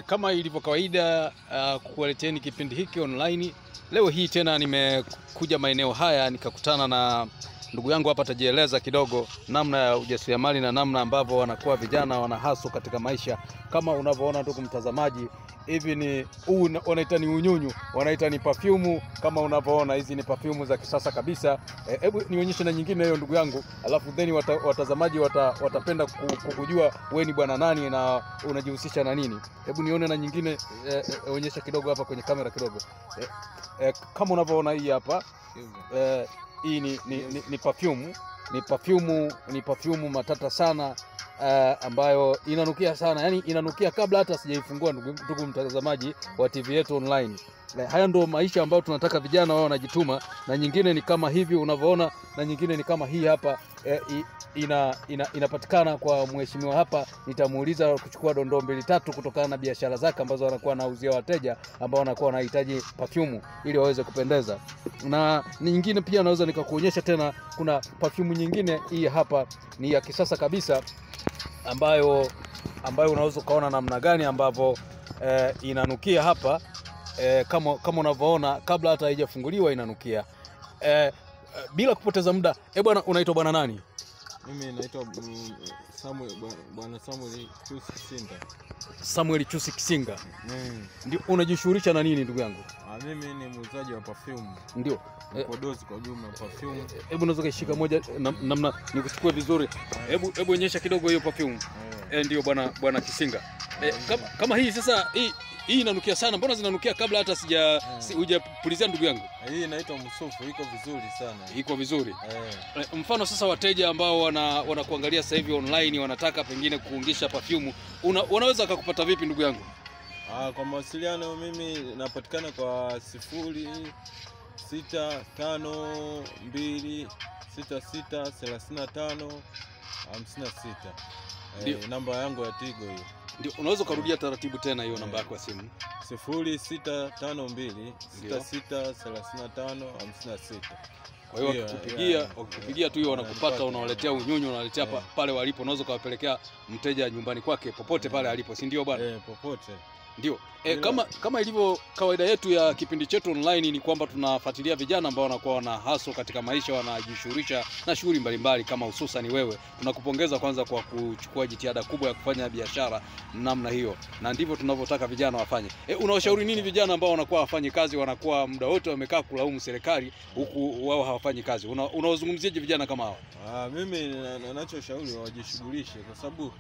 Kama ilivyo kawaida kukuleteni kipindi hiki online. Leo hii tena nimekuja maeneo haya nikakutana na ndugu yangu hapa, atajieleza kidogo namna ya ujasiriamali na namna ambavyo wanakuwa vijana wanahaso katika maisha. Kama unavyoona ndugu mtazamaji, hivi ni wanaita ni unyunyu, wanaita ni perfume. Kama unavyoona hizi ni perfume za kisasa kabisa. Hebu nionyeshe na nyingine hiyo ndugu yangu, alafu then watazamaji watapenda kujua wewe ni bwana nani na unajihusisha na nini. Hebu nione na nyingine, onyesha kidogo hapa kwenye kamera kidogo. Kama unavyoona hii hapa, hii ni perfume, ni perfume matata sana, ambayo inanukia sana, yani inanukia kabla hata sijaifungua ndugu mtazamaji wa TV yetu online. Haya ndio maisha ambayo tunataka vijana wao wanajituma. Na nyingine ni kama hivi unavyoona, na nyingine ni kama hii hapa. Inapatikana kwa mheshimiwa hapa. Nitamuuliza kuchukua dondoo 2-3 kutokana na biashara zake ambazo anakuwa anauzia wateja ambao wanakuwa wanahitaji perfume ili waweze kupendeza. Na nyingine pia naweza nikakuonyesha tena, kuna perfume nyingine hii hapa ni ya kisasa kabisa, ambayo unaweza kaona namna gani ambavyo inanukia hapa. Kama unavyoona, kabla hata haijafunguliwa inanukia. Bila kupoteza muda, bwana, unaitwa bwana nani? Mimi naitwa Bwana Samuel Chusi Kisinga. Samuel Chusi Kisinga. Ndio, unajishughulisha na nini ndugu yangu? Mimi ni muuzaji wa perfume. Ndio. Kodozi kwa jumla perfume. Hebu unaweza kushika moja namna nikuchukue vizuri. Hebu onyesha kidogo hiyo perfume. Ndio bwana Kisinga. Kama hii sasa, hii inanukia sana. Mbona zinanukia kabla hata hujapulizia ndugu yangu? Hii inaitwa msufu, iko vizuri sana. Iko vizuri. Mfano sasa, wateja ambao wanakuangalia sasa hivi online wanataka pengine kuungisha perfume, unaweza kukupata vipi ndugu yangu? Kwa mawasiliano mimi napatikana kwa 0652663556. Namba yangu ya Tigo hiyo. Ndio, unaweza kurudia taratibu tena hiyo namba yako ya simu? 0652663556. Kwa hiyo ukikupigia tu hiyo wanakupata, unawaletea unyunyu, unawaletea pale walipo. Unaweza kuwapelekea mteja nyumbani kwake popote pale alipo, si ndio bwana? Popote. Ndio. Kama ilivyo kawaida yetu ya kipindi chetu online, ni kwamba tunafuatilia vijana ambao wanakuwa wana haso katika maisha, wanajishughulisha na shughuli mbalimbali. Kama hususan wewe, tunakupongeza kwanza kwa kuchukua jitihada kubwa ya kufanya biashara namna hiyo, na ndivyo tunavyotaka vijana wafanye. Unawashauri nini vijana ambao wanakuwa wafanye kazi, wanakuwa muda wote wamekaa kulaumu serikali huku wao hawafanyi kazi? Unawazungumziaje vijana kama hao? Mimi ninachoshauri wajishughulishe, kwa sababu